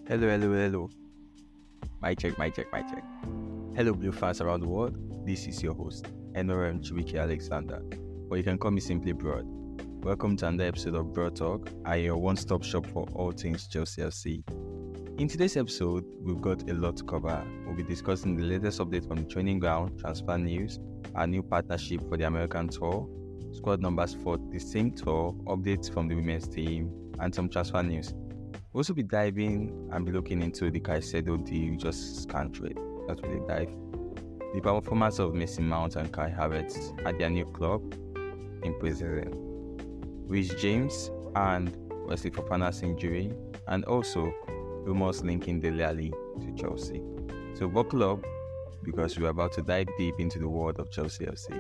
Hello, hello, hello. Mic check, mic check, mic check. Hello, Blue fans around the world. This is your host, NRM Chibiki Alexander, or you can call me Symply Brodd. Welcome to another episode of Brodd Talk, your one-stop shop for all things Chelsea FC. In today's episode, we've got a lot to cover. We'll be discussing the latest update from the training ground, transfer news, our new partnership for the American tour, squad numbers for the same tour, updates from the women's team, and some transfer news. We'll also be diving and be looking into the Caicedo deal, just can't wait. That's really dive. The performance of Mason Mount and Kai Havertz at their new club in pre-season. Rhys James and Wesley Fofana's injury, and also rumors linking Dele Alli to Chelsea. So buckle up, because we're about to dive deep into the world of Chelsea FC.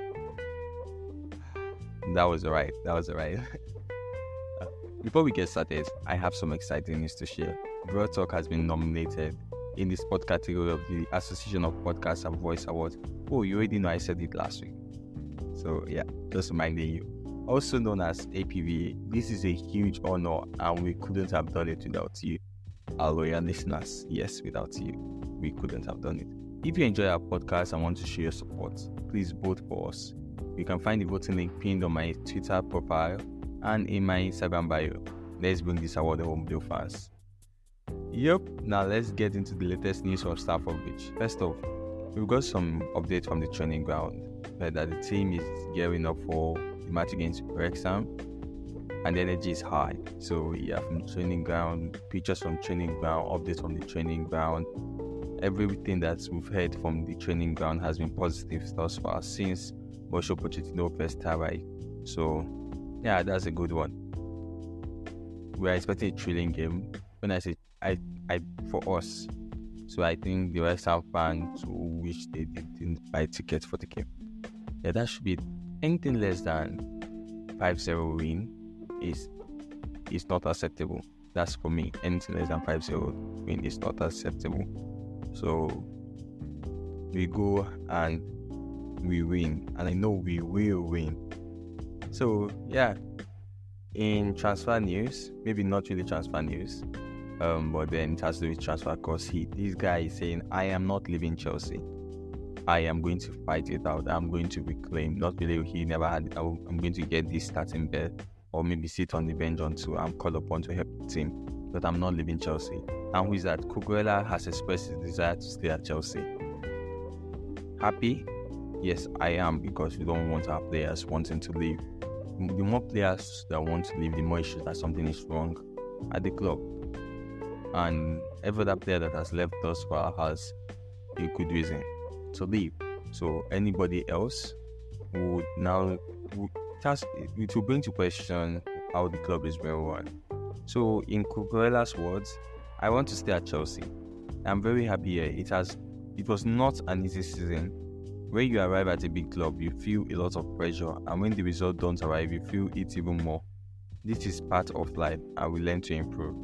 That was alright. Before we get started, I have some exciting news to share. Brodd Talk has been nominated in the sport category of the Association of Podcasts and Voice Awards. Oh, you already know I said it last week. So yeah, just reminding you. Also known as APVA, this is a huge honor and we couldn't have done it without you, our loyal listeners. Yes, without you, we couldn't have done it. If you enjoy our podcast and want to show your support, please vote for us. You can find the voting link pinned on my Twitter profile and in my Instagram bio. Let's bring this award home, Blue fans. Yep, now let's get into the latest news from Stamford Bridge. First off, we've got some updates from the training ground that the team is gearing up for the match against Wrexham and the energy is high. So yeah, from training ground, pictures from training ground, updates from the training ground. Everything that we've heard from the training ground has been positive thus far since Mauricio Pochettino first arrived. So yeah, that's a good one. We are expecting a thrilling game. When I say I for us, so I think the West Ham fans who wish they didn't buy tickets for the game. Yeah, that should be it. Anything less than 5-0 win is not acceptable. That's for me. Anything less than 5-0 win is not acceptable. So we go and we win, and I know we will win. So yeah, in transfer news, maybe not really transfer news, but then it has to do with transfer because this guy is saying, I am not leaving Chelsea. I am going to fight it out. I'm going to reclaim. Not believe he never had it. I'm going to get this starting bed or maybe sit on the bench until I'm called upon to help the team. But I'm not leaving Chelsea. And who is that? Cucurella has expressed his desire to stay at Chelsea. Happy? Yes, I am, because we don't want our players wanting to leave. The more players that want to leave, the more issues that something is wrong at the club. And every other player that has left thus far has a good reason to leave. So anybody else would now it will bring to question how the club is well run. So in Cucurella's words, I want to stay at Chelsea. I'm very happy here. It was not an easy season. When you arrive at a big club, you feel a lot of pressure, and when the result don't arrive, you feel it even more. This is part of life, and we learn to improve.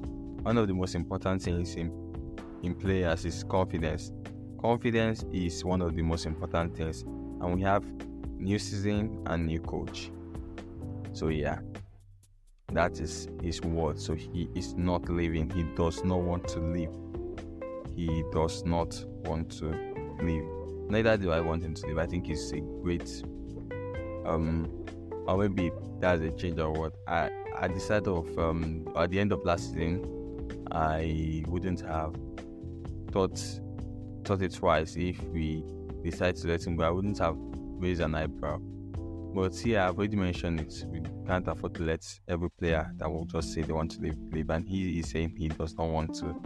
One of the most important things in players is confidence. Confidence is one of the most important things, and we have new season and new coach. So yeah, that is his word. So he is not leaving. He does not want to leave. He does not want to leave. Neither do I want him to leave. I think he's a great or maybe that's a change of what I decided of at the end of last season. I wouldn't have thought it twice if we decided to let him go. I wouldn't have raised an eyebrow. But here, I've already mentioned it. We can't afford to let every player that will just say they want to leave. And he is saying he does not want to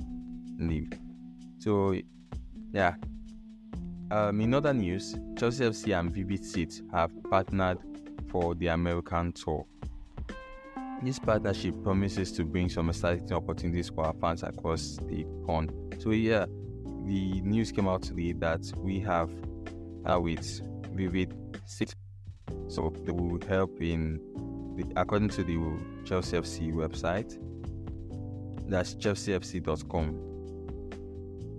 leave. So, yeah. In other news, Chelsea FC and Vivid Seats have partnered for the American tour. This partnership promises to bring some exciting opportunities for our fans across the pond. So yeah, the news came out today that we have with Vivid Seats. So they will help according to the Chelsea FC website. That's chelseafc.com.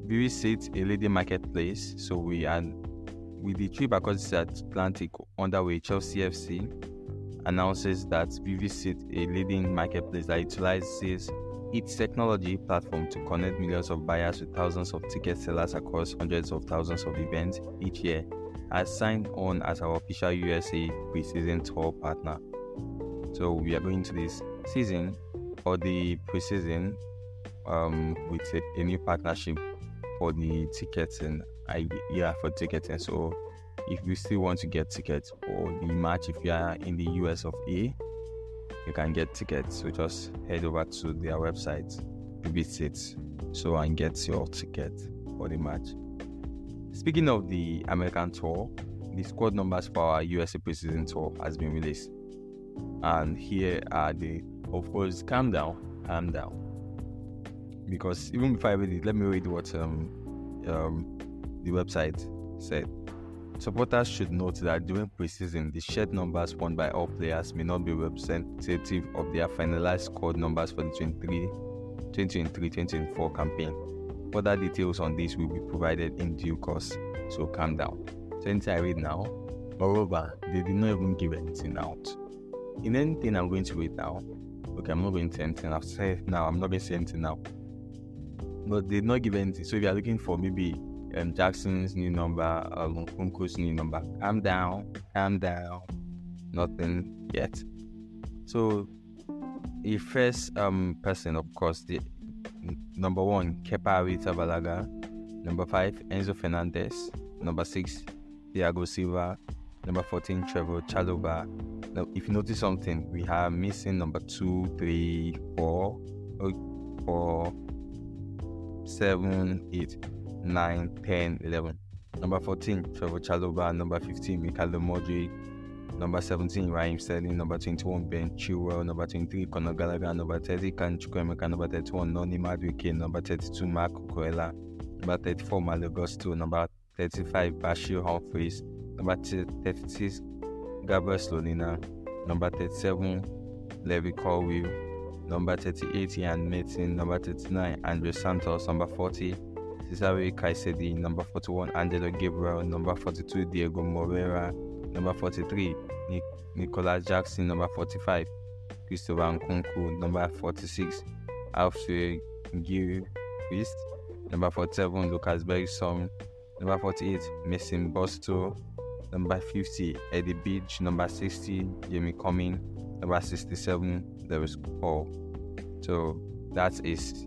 Vivid Seats, a leading marketplace. So we are with the trip across the Atlantic underway. Chelsea FC announces that Vivid Seats, a leading marketplace that utilizes its technology platform to connect millions of buyers with thousands of ticket sellers across hundreds of thousands of events each year, has signed on as our official USA preseason tour partner. So we are going to this season or the preseason with a new partnership for the ticketing. For ticketing. So if you still want to get tickets for the match, if you are in the US of A, you can get tickets. So just head over to their website, visit and get your ticket for the match. Speaking of the American tour, the squad numbers for our USA preseason tour has been released. And here are of course, calm down. Because even before I read it, let me read what the website said. Supporters should note that during preseason, the shared numbers won by all players may not be representative of their finalized squad numbers for the 2023-2024 campaign. Further details on this will be provided in due course, so calm down. So anything I read now, moreover, they did not even give anything out. In anything I'm going to read now, okay, I'm not going to say anything. I've said now, I'm not going to say anything now. But they did not give anything. So if you're looking for maybe Jackson's new number, Nkunku's new number, calm down, nothing yet. So the first person, of course, the number 1, Kepa Arrizabalaga, number 5, Enzo Fernandez, number 6, Thiago Silva, number 14, Trevor Chalobah. Now, if you notice something, we are missing number 2, 3, 4, 7, 8, 9, 10, 11. Number 14, Trevor Chalobah. Number 15, Mikhailo Modric. Number 17, Raheem Sterling. Number 21, Ben Chilwell. Number 23, Conor Gallagher. Number 30, Kan Chukwuemeka. Number 31, Noni Madueke. Number 32, Marco Cuella. Number 34, Malo Gusto. Number 35, Bashir Humphries. Number 36, Gabriel Slonina. Number 37, Levi Colwill. Number 38, Ian Maitland. Number 39, Andre Santos. Number 40, Cesare Caicedo. Number 41, Angelo Gabriel. Number 42, Diego Moreira. Number 43, Nicolas Jackson. Number 45, Christopher Nkunku. Number 46, Alfred Gilchrist. Number 47, Lucas Bergson. Number 48, Mason Bosto. Number 50, Eddie Beach. Number 60, Jamie Cumming. Number 67, Lewis Paul. So that is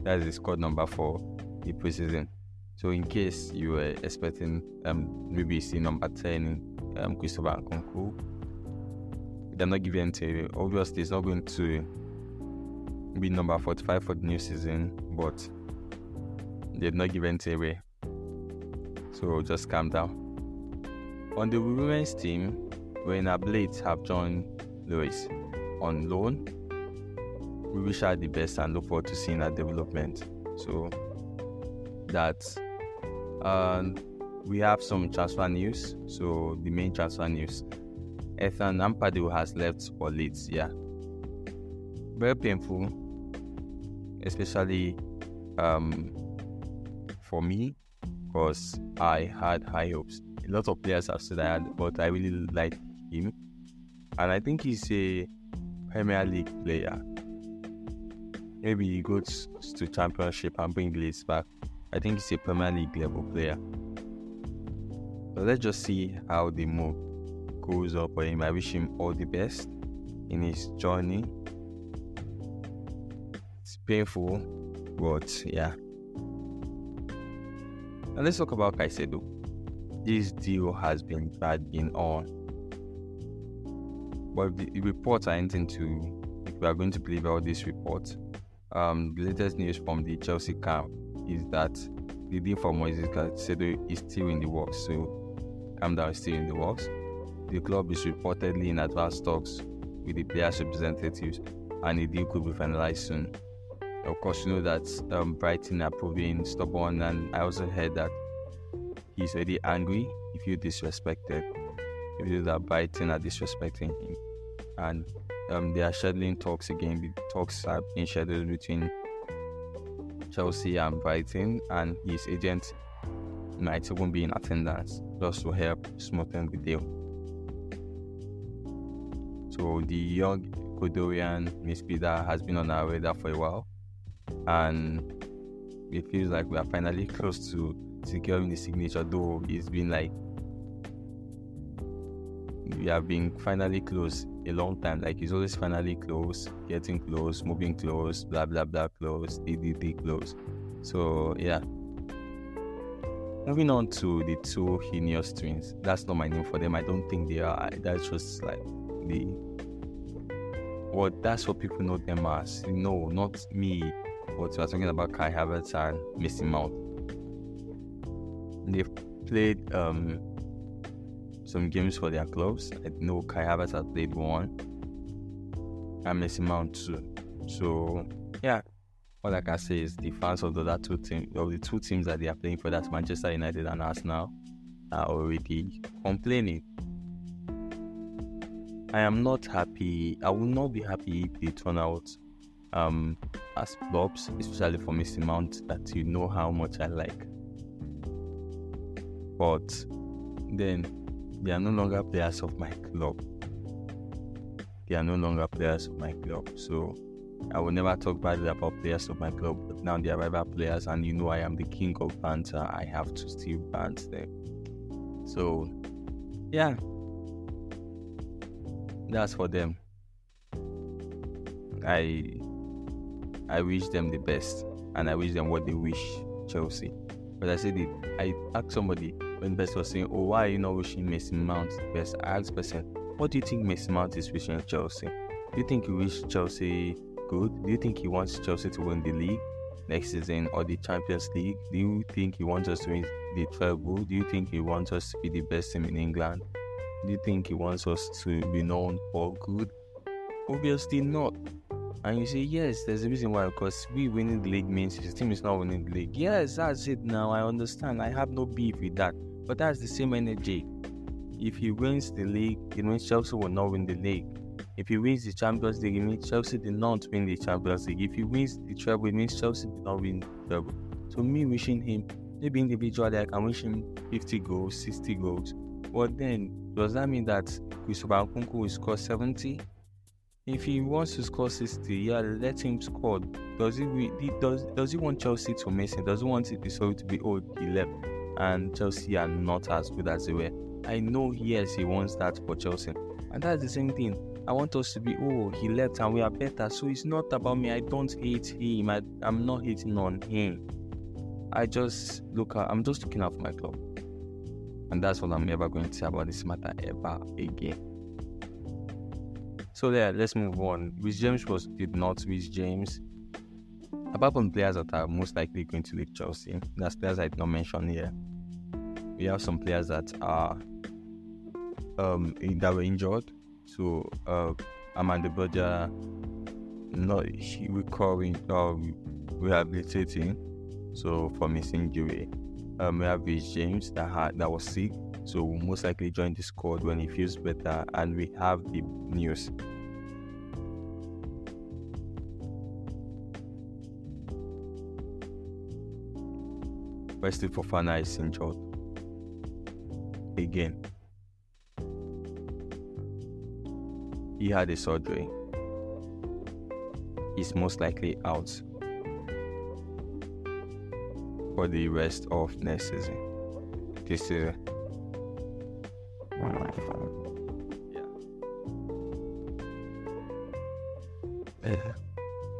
the squad number for the preseason. So in case you were expecting maybe see number 10, Christopher Nkunku, they're not giving anything. Obviously, it's not going to be number 45 for the new season, but they're not giving anything away. So just calm down. On the women's team, Reanna Blades have joined Leeds on loan. We wish her the best and look forward to seeing her development. So that's we have some transfer news. So the main transfer news: Ethan Ampadu has left for Leeds. Yeah, very painful, especially for me, because I had high hopes. A lot of players have said I had, but I really like him, and I think he's a Premier League player. Maybe he goes to Championship and bring Leeds back. I think he's a Premier League level player. So let's just see how the move goes up for him. I wish him all the best in his journey. It's painful, but yeah. Now let's talk about Caicedo. This deal has been dragging on, but the reports are ending to, if we are going to believe all these reports, the latest news from the Chelsea camp is that the deal for Moises Caicedo is still in the works. So calm down, still in the works. The club is reportedly in advanced talks with the players' representatives, and the deal could be finalized soon. Of course, you know that Brighton are proving stubborn, and I also heard that he's already angry if you disrespected. If you know that Brighton are disrespecting him, and they are scheduling talks again. The talks have been scheduled between Chelsea and Brighton, and his agent might even be in attendance just to help smoothen the deal. So the young Ecuadorian midfielder has been on our radar for a while, and it feels like we are finally close to securing the signature, though it's been like we have been finally close a long time. Like, it's always finally close, getting close, moving close, blah blah blah, close, DDD close. So yeah. Moving on to the two heinous twins. That's not my name for them. I don't think they are. That's just like that's what people know them as. No, not me. But we're talking about Kai Havertz and Mason Mount. They've played some games for their clubs. I know Kai Havertz has played one, and Mason Mount too. So yeah, all I can say is the fans of the two teams that they are playing for, that's Manchester United and Arsenal, are already complaining. I am not happy. I will not be happy if they turn out as flops, especially for Mason Mount, that you know how much I like. But then they are no longer players of my club. So I will never talk badly about players of my club, but now they are rival players, and you know I am the king of banter. I have to still bant them. So yeah, that's for them. I wish them the best, and I wish them what they wish Chelsea. But I asked somebody when the person was saying, "Oh, why are you not wishing Mason Mount the best?" I asked the person, "What do you think Mason Mount is wishing Chelsea? Do you think he wishes Chelsea good? Do you think he wants Chelsea to win the league next season or the Champions League? Do you think he wants us to win the treble? Do you think he wants us to be the best team in England? Do you think he wants us to be known for good?" Obviously not. And you say, yes, there's a reason why, because we winning the league means his team is not winning the league. Yes, that's it now. I understand. I have no beef with that. But that's the same energy. If he wins the league, it means Chelsea will not win the league. If he wins the Champions League, it means Chelsea did not win the Champions League. If he wins the treble, it means Chelsea did not win the treble. So me wishing him, maybe individually I can wish him 50 goals, 60 goals. But then, does that mean that Christopher Nkunku will score 70? If he wants to score 60, yeah, let him score. Does he want Chelsea to miss him? Does he want it to be, oh, he left and Chelsea are not as good as they were? I know, yes, he wants that for Chelsea. And that's the same thing. I want us to be, oh, he left and we are better. So it's not about me. I don't hate him. I'm not hating on him. I'm just looking out for my club. And that's what I'm ever going to say about this matter ever again. So yeah, let's move on. Rhys James did not Rhys James. Apart from players that are most likely going to leave Chelsea, that's players I did not mention here. We have some players that are that were injured. So Amanda Brodd rehabilitating. So from his injury, we have Rhys James that was sick. So will most likely join the squad when he feels better, and we have the news. Wesley Fofana is injured again. He had a surgery. He's most likely out for the rest of next season. This season.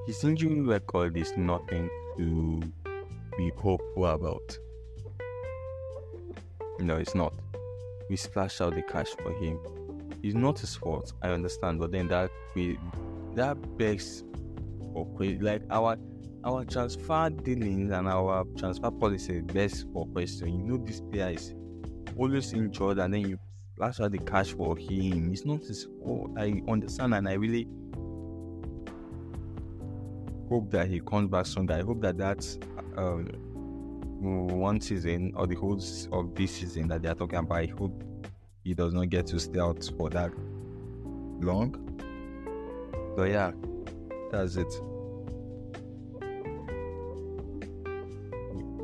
His injury record is nothing to be hopeful about. No, it's not. We splashed out the cash for him. It's not his fault, I understand, but then that begs for like our transfer dealings and our transfer policy begs for question. You know, this player is always injured, and then you splash out the cash for him. It's not his fault. I understand, and I really hope that he comes back stronger. I hope that's one season or the whole of this season that they are talking about. I hope he does not get to stay out for that long. So yeah, that's it.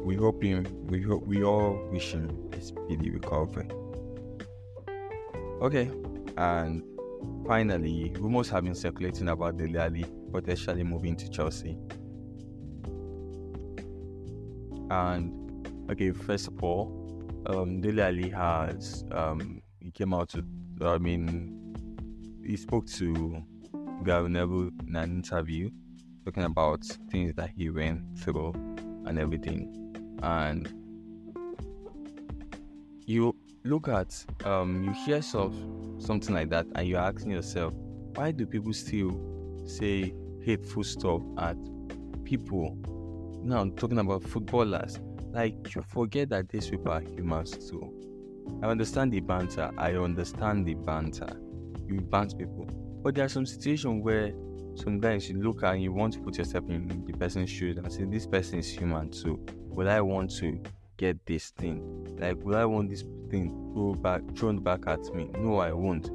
We all wish him a speedy recovery. Okay, and finally, rumors have been circulating about Dele Alli potentially moving to Chelsea. And okay, first of all, Dele Alli has he came out to he spoke to Gary Neville in an interview talking about things that he went through and everything. And you look at you hear something like that and you're asking yourself, why do people still say hateful stuff at people? Now I'm talking about footballers. Like, you forget that these people are humans too. I understand the banter. You banter people. But there are some situations where sometimes you look and you want to put yourself in the person's shoes and say, this person is human too. Will I want to get this thing? Like, will I want this thing thrown back at me? No, I won't.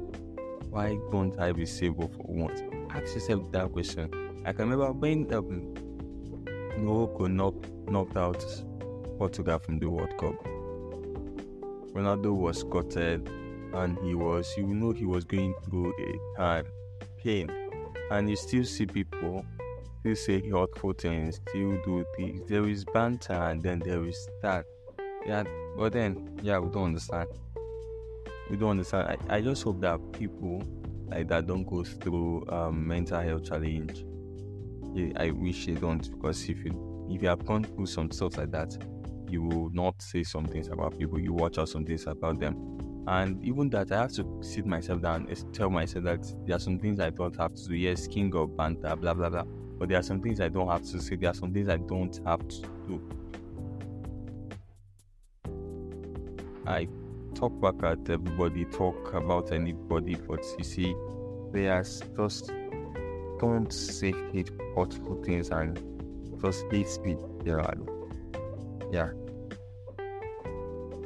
Why don't I be stable for once? Ask yourself that question. I can remember when Morocco knocked out Portugal from the World Cup. Ronaldo was gutted, and he was going through a time, pain, and you still see people still say hurtful things, still do things. There is banter, and then there is that. Yeah, but then we don't understand. I just hope that people like that don't go through mental health challenge. Yeah, I wish they don't, because if you have gone through some stuff like that, you will not say some things about people. You watch out some things about them. And even that, I have to sit myself down and tell myself that there are some things I don't have to do. Yes, king of banter, blah, blah, blah. But there are some things I don't have to say. There are some things I don't have to do. I talk back at everybody, talk about anybody, but you see, they are just don't say hurtful things and just hate speech generally. Yeah.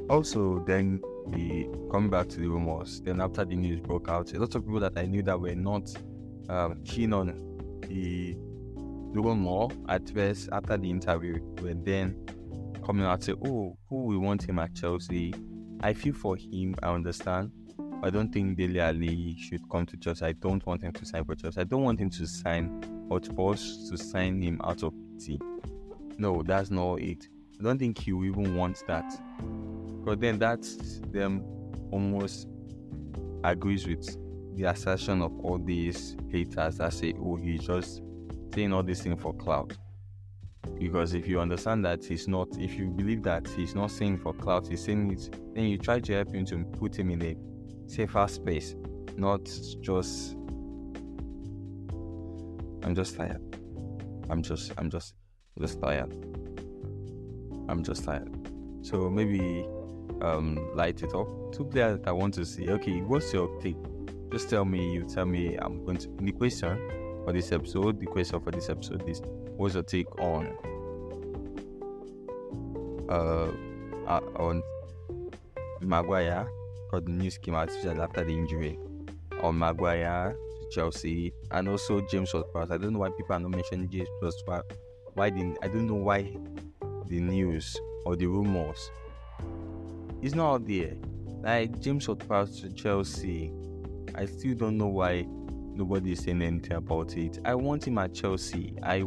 Also, then we come back to the rumors. Then after the news broke out, a lot of people that I knew that were not keen on the rumor at first after the interview were then coming out to say, oh, who we want him at Chelsea. I feel for him, I understand. I don't think Dele Alli should come to Chelsea. I don't want him to sign for Chelsea. I don't want him to sign or to force to sign him out of pity. No, that's not it. I don't think he will even want that. But then that's them almost agrees with the assertion of all these haters that say, oh, he's just saying all this thing for clout. Because if you understand that he's not, if you believe that he's not saying for clout, he's saying it, then you try to help him to put him in a safer space, not just I'm just tired. I'm just tired. So maybe light it up. Two players that I want to see. Okay, what's your take? Just tell me. You tell me. I'm going to. The question for this episode is: what's your take on Maguire? Because the news came out after the injury on Maguire to Chelsea, and also James Ward-Prowse. I don't know why people are not mentioning James Ward-Prowse. I don't know why the news or the rumors is not out there. Like James Ward-Prowse to Chelsea, I still don't know why nobody is saying anything about it. I want him at Chelsea. And I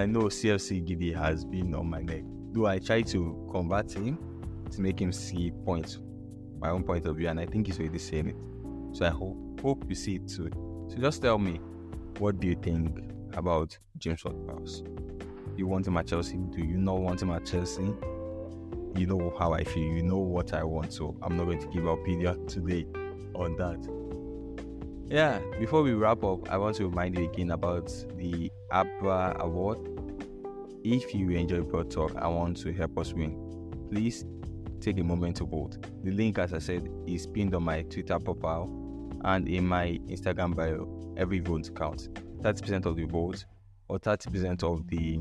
know CFC Gidi has been on my neck. Do I try to convert him to make him see my own point of view, and I think he's already saying it. So I hope you see it too. So just tell me, what do you think about James Ward-Prowse? You want him at Chelsea? Do you not want him at Chelsea? You know how I feel. You know what I want. So I'm not going to give an opinion today on that. Yeah, before we wrap up, I want to remind you again about the APVA award. If you enjoy Brodd Talk and want to help us win, please take a moment to vote. The link, as I said, is pinned on my Twitter profile and in my Instagram bio. Every vote counts. 30% of the votes or 30% of the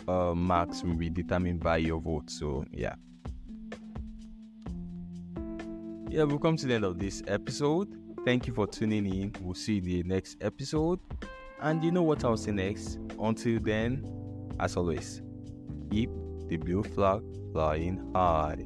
marks will be determined by your vote. So yeah, we've come to the end of this episode. Thank you for tuning in. We'll see you in the next episode. And you know what I'll say next. Until then, as always, keep the blue flag flying high.